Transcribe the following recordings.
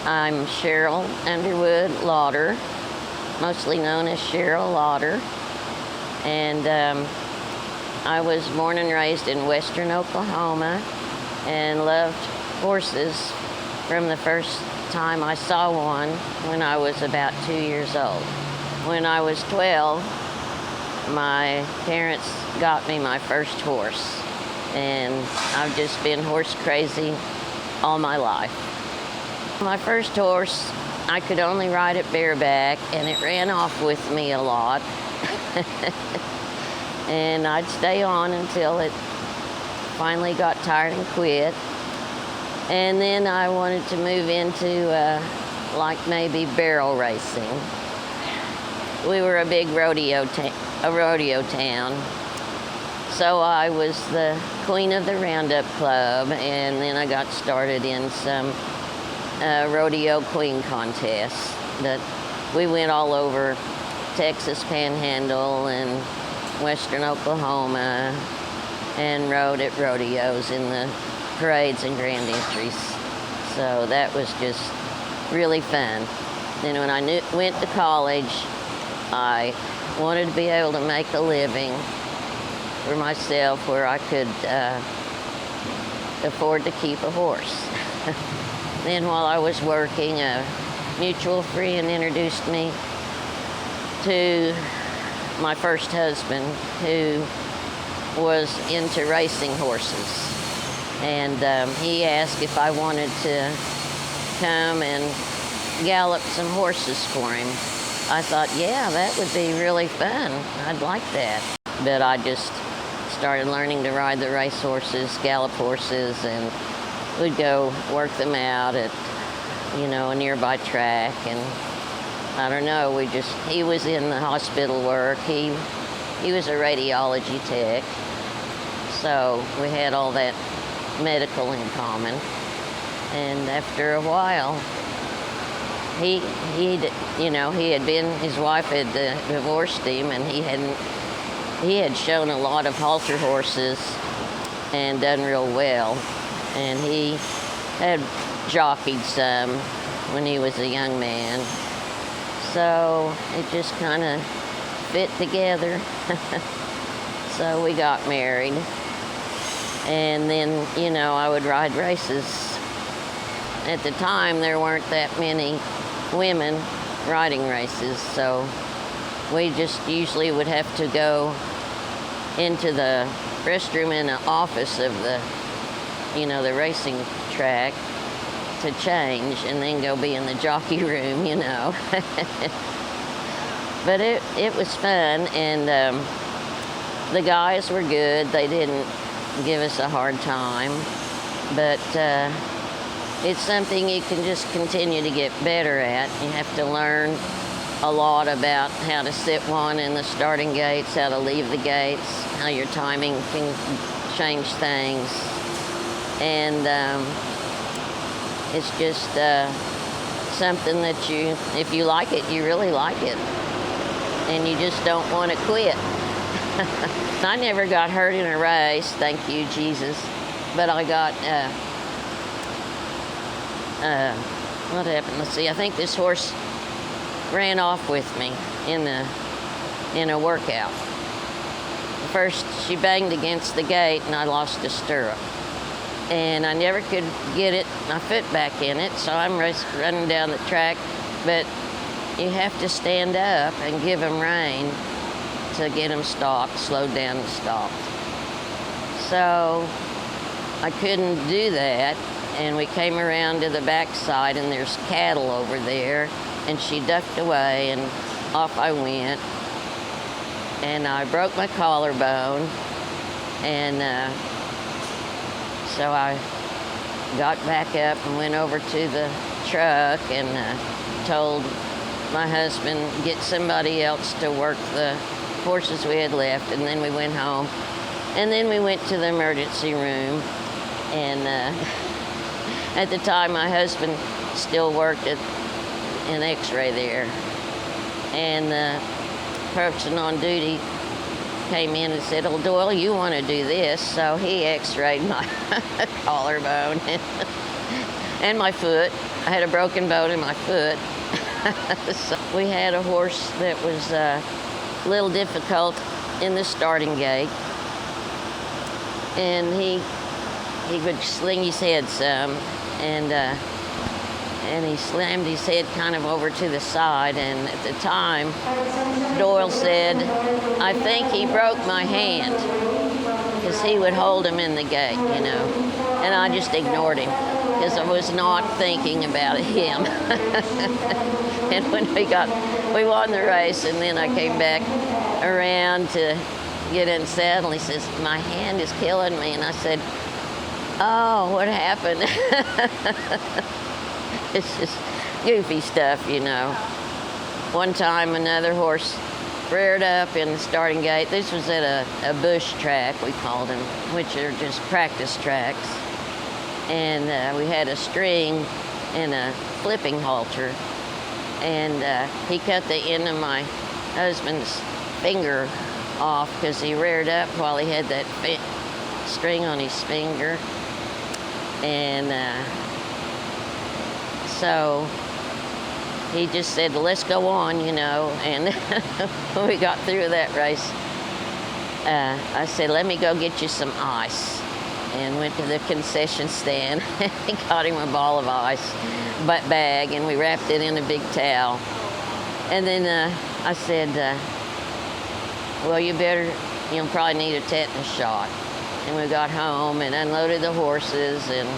I'm Cheryl Underwood Lauder, mostly known as Cheryl Lauder. And I was born and raised in western Oklahoma and loved horses from the first time I saw one when I was about 2 years old. When I was 12, my parents got me my first horse, and I've just been horse crazy all my life. My first horse, I could only ride it bareback, and it ran off with me a lot. And I'd stay on until it finally got tired and quit. And then I wanted to move into like maybe barrel racing. We were a big rodeo town. So I was the queen of the roundup club, and then I got started in some rodeo queen contests that we went all over Texas Panhandle and western Oklahoma and rode at rodeos in the parades and grand entries. So that was just really fun. Then when I went to college, I wanted to be able to make a living for myself where I could afford to keep a horse. Then while I was working, a mutual friend introduced me to my first husband, who was into racing horses. And he asked if I wanted to come and gallop some horses for him. I thought, yeah, that would be really fun. I'd like that. But I just started learning to ride the race horses, gallop horses, and we'd go work them out at, a nearby track. And I don't know, he was in the hospital work. He was a radiology tech. So we had all that medical in common. And after a while, his wife had divorced him, and he had shown a lot of halter horses and done real well. And he had jockeyed some when he was a young man. So it just kind of fit together. So we got married. And then, I would ride races. At the time, there weren't that many women riding races, so we just usually would have to go into the restroom in the office of the racing track to change and then go be in the jockey room, But it was fun, and the guys were good. They didn't give us a hard time, but it's something you can just continue to get better at. You have to learn a lot about how to sit one in the starting gates, how to leave the gates, how your timing can change things. And it's just something that if you like it, you really like it. And you just don't want to quit. I never got hurt in a race, thank you, Jesus. But I got, what happened? Let's see, I think this horse ran off with me in a workout. First, she banged against the gate, and I lost a stirrup. And I never could get my foot back in it, so I'm running down the track. But you have to stand up and give them rein to get them stopped, slowed down and stopped. So I couldn't do that, and we came around to the backside, and there's cattle over there, and she ducked away, and off I went. And I broke my collarbone, and so I got back up and went over to the truck and told my husband, get somebody else to work the horses we had left, and then we went home. And then we went to the emergency room, and at the time my husband still worked at an x-ray there. And the person on duty came in and said, "Oh, Doyle, you want to do this?" So he x-rayed my collarbone. and my foot. I had a broken bone in my foot. So we had a horse that was a little difficult in the starting gate, and he would sling his head some, and he slammed his head kind of over to the side, and at the time, Doyle said, I think he broke my hand, because he would hold him in the gate, you know, and I just ignored him, because I was not thinking about him. And when we won the race, and then I came back around to get in saddle, he says, my hand is killing me, and I said, oh, what happened? It's just goofy stuff, you know. One time another horse reared up in the starting gate. This was at a bush track, we called them, which are just practice tracks. And we had a string and a flipping halter. And he cut the end of my husband's finger off because he reared up while he had that string on his finger. And so he just said, well, let's go on, you know. And when we got through that race, I said, let me go get you some ice. And went to the concession stand and got him a ball of ice bag, and we wrapped it in a big towel. And then I said, well, you'll probably need a tetanus shot. And we got home and unloaded the horses and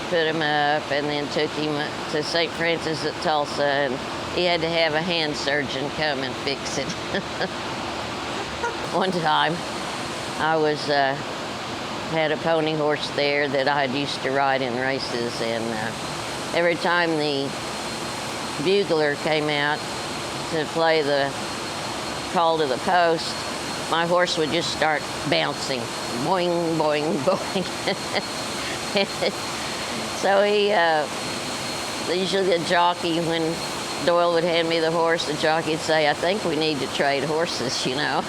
put him up, and then took him to St. Francis at Tulsa, and he had to have a hand surgeon come and fix it. One time I had a pony horse there that I had used to ride in races, and every time the bugler came out to play the call to the post, my horse would just start bouncing, boing, boing, boing. So usually the jockey, when Doyle would hand me the horse, the jockey would say, I think we need to trade horses, you know.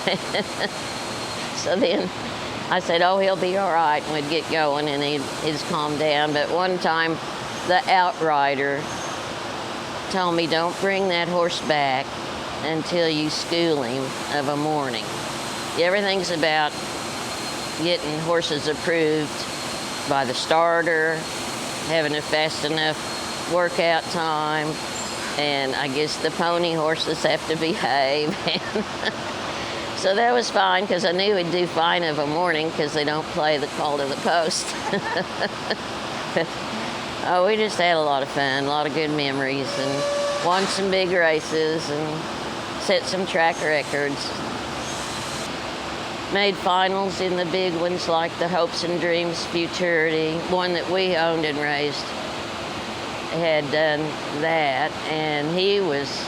So then I said, oh, he'll be all right, and we'd get going, and he'd just calm down. But one time, the outrider told me, don't bring that horse back until you school him of a morning. Everything's about getting horses approved by the starter, having a fast enough workout time, and I guess the pony horses have to behave. So that was fine, because I knew he'd do fine of a morning, because they don't play the call to the post. Oh, we just had a lot of fun, a lot of good memories, and won some big races and set some track records. Made finals in the big ones like the Hopes and Dreams Futurity, one that we owned and raised, had done that, and he was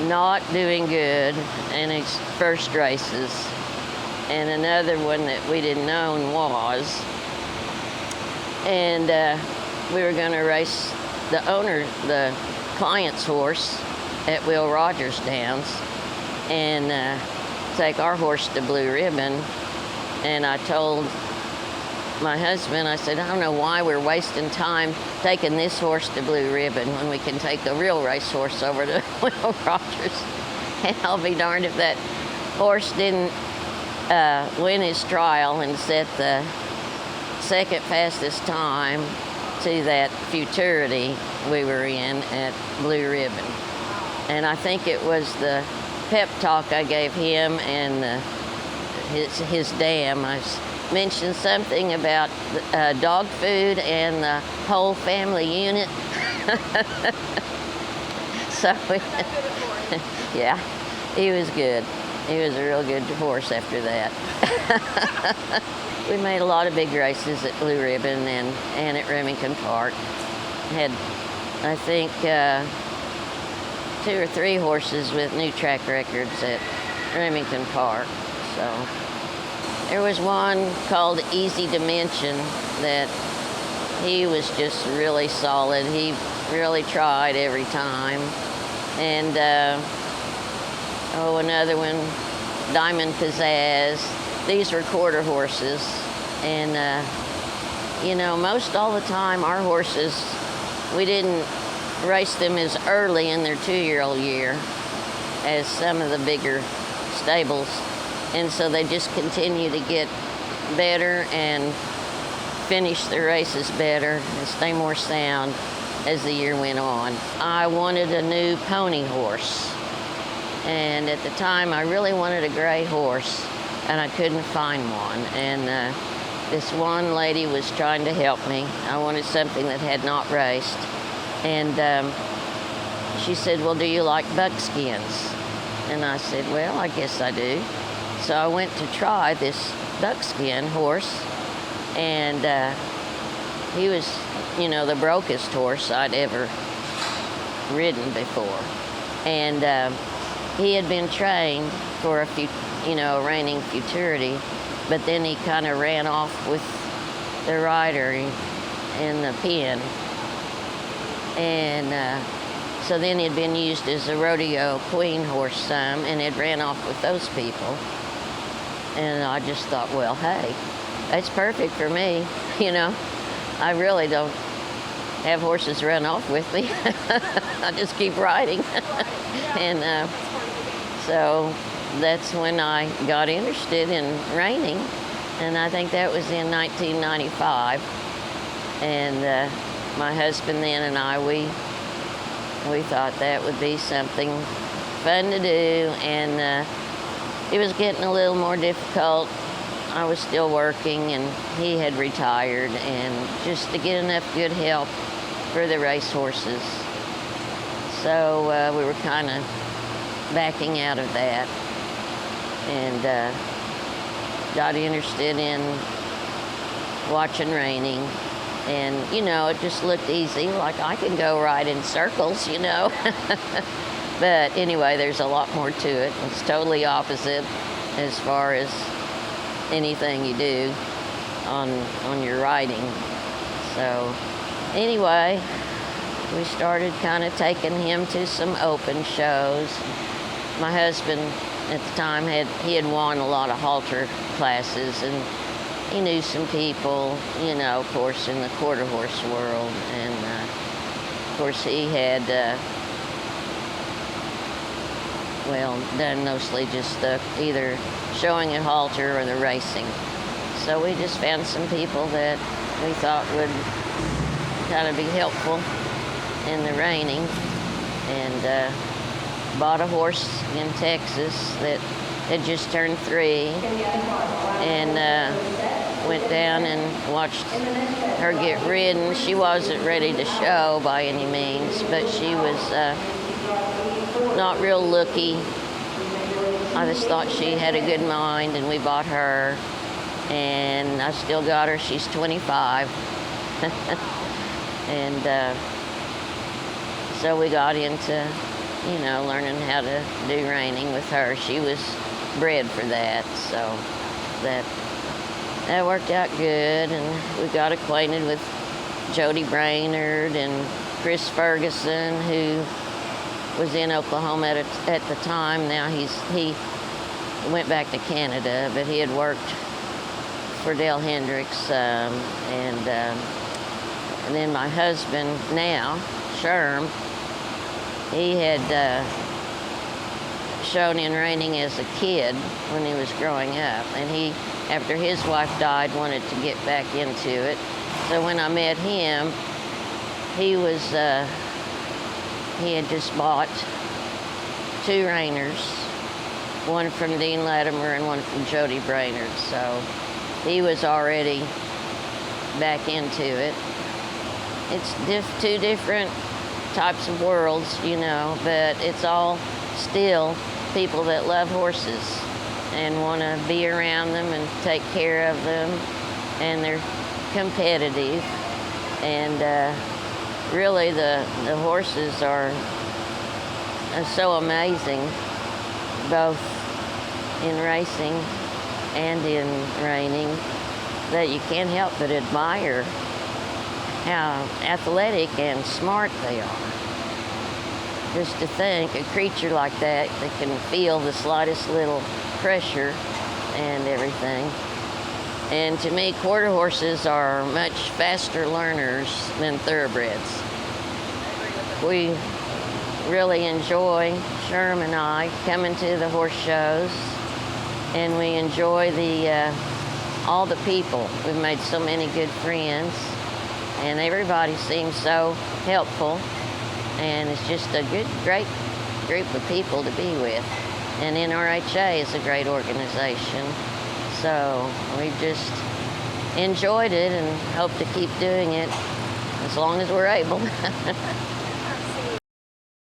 not doing good in his first races. And another one that we didn't own was. And we were going to race the client's horse at Will Rogers Downs, and take our horse to Blue Ribbon. And I told my husband, I said, I don't know why we're wasting time taking this horse to Blue Ribbon when we can take a real racehorse over to Will Rogers. And I'll be darned if that horse didn't win his trial and set the second fastest time to that futurity we were in at Blue Ribbon. And I think it was the pep talk I gave him and his dam. I mentioned something about dog food and the whole family unit. So, yeah, he was good. He was a real good horse after that. We made a lot of big races at Blue Ribbon and at Remington Park. Had, I think, 2 or 3 horses with new track records at Remington Park. So there was one called Easy Dimension that he was just really solid. He really tried every time. And another one, Diamond Pizzazz. These were quarter horses, and you know, most all the time our horses, we didn't race them as early in their 2-year-old year as some of the bigger stables. And so they just continue to get better and finish their races better and stay more sound as the year went on. I wanted a new pony horse. And at the time, I really wanted a gray horse, and I couldn't find one. And this one lady was trying to help me. I wanted something that had not raced. And she said, well, do you like buckskins? And I said, well, I guess I do. So I went to try this buckskin horse, and he was, you know, the brokest horse I'd ever ridden before. And he had been trained for a reining futurity, but then he kind of ran off with the rider in the pen. And so then he'd been used as a rodeo queen horse some, and it ran off with those people. And I just thought, well, hey, that's perfect for me, you know. I really don't have horses run off with me. I just keep riding. And so that's when I got interested in reining, and I think that was in 1995. And my husband then and I, we thought that would be something fun to do, and it was getting a little more difficult. I was still working, and he had retired, and just to get enough good help for the race horses. So we were kind of backing out of that, and got interested in watching reining. And, you know, it just looked easy, like I can go ride in circles, you know. But anyway, there's a lot more to it. It's totally opposite as far as anything you do on your riding. So anyway, we started kind of taking him to some open shows. My husband at the time he had won a lot of halter classes, and he knew some people, you know, of course, in the quarter horse world. And of course he had done mostly just either showing at halter or the racing. So we just found some people that we thought would kind of be helpful in the reining, and bought a horse in Texas that had just turned 3, and went down and watched her get ridden. She wasn't ready to show by any means, but she was not real looky. I just thought she had a good mind, and we bought her, and I still got her. She's 25. And so we got into, you know, learning how to do reining with her. She was bred for that, so that worked out good. And we got acquainted with Jody Brainerd and Chris Ferguson, who was in Oklahoma at the time. Now he went back to Canada, but he had worked for Dale Hendricks, and then my husband now, Sherm, he had shown in reining as a kid when he was growing up, and he, after his wife died, wanted to get back into it. So when I met him, he had just bought 2 reiners, one from Dean Latimer and one from Jody Brainerd. So he was already back into it. It's 2 different types of worlds, you know, but it's all still people that love horses and want to be around them and take care of them, and they're competitive. And really the horses are so amazing, both in racing and in reining, that you can't help but admire how athletic and smart they are. Just to think, a creature like that can feel the slightest little pressure and everything. And to me, quarter horses are much faster learners than thoroughbreds. We really enjoy, Sherm and I, coming to the horse shows, and we enjoy all the people. We've made so many good friends, and everybody seems so helpful, and it's just a great group of people to be with. And NRHA is a great organization, so we've just enjoyed it and hope to keep doing it as long as we're able.